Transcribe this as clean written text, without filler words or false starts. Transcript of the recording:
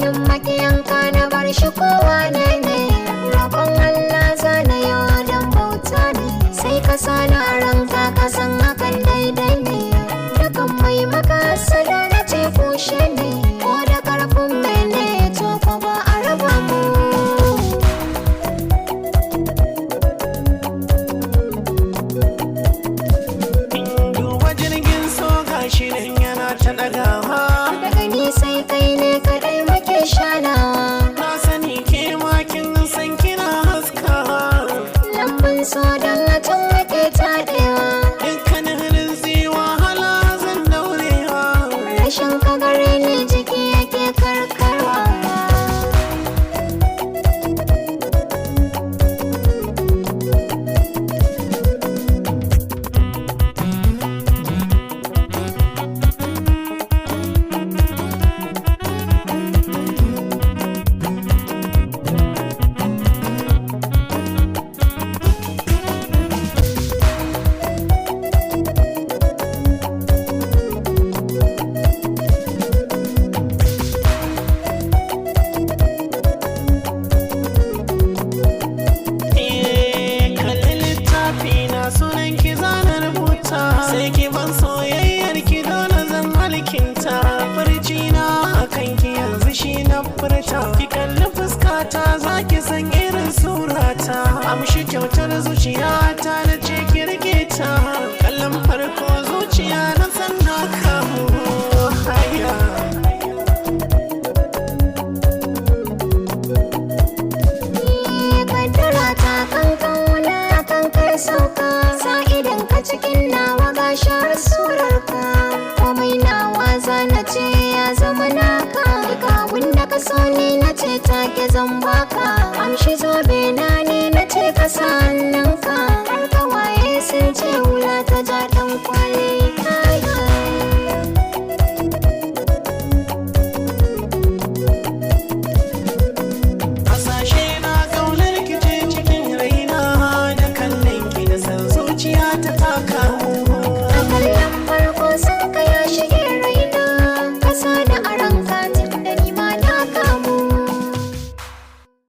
halin makiyanka na bar shi kowa ne ne. Roƙon Allah zana yau don bauta ne, sai ka sani a ranka ka san hakan daidai ne. Dukan mai maka sada na ce kushe ne, ko da karfin mene to ko ba a raba mu. Duba jirgin so gashi nan yana ta ɗagawa, Daga ni sai kai ne kaɗai muke shanawa. na sani ke makin san kina haskawa. Lambun so don a can muke taɗewa, Dukkanin rinzi wahala zan daurewa. rashin ka gare ni jiki yake karkarwa. Kalli littafi na sunan ki zana rubuta, sai ki ban soyayyar ki dole zan halkinta. Farci na akan ki yanzu shi na furta, ki kalli fuskata za ki san irin surata. Amshi kyautar zuciyata na ce ki rike ta, kallon farko zuciya na san na kamu haya. Kaddara ta kankan wani akan kai sauka, sa idan ka cikin nawa ga shahar surarka. Komai nawa zana ce ya zama naka, duka wanda ka so ni na ce take zan baka. Amshi zobe na ni na ce ka sa hannunka, har kawaye sun ce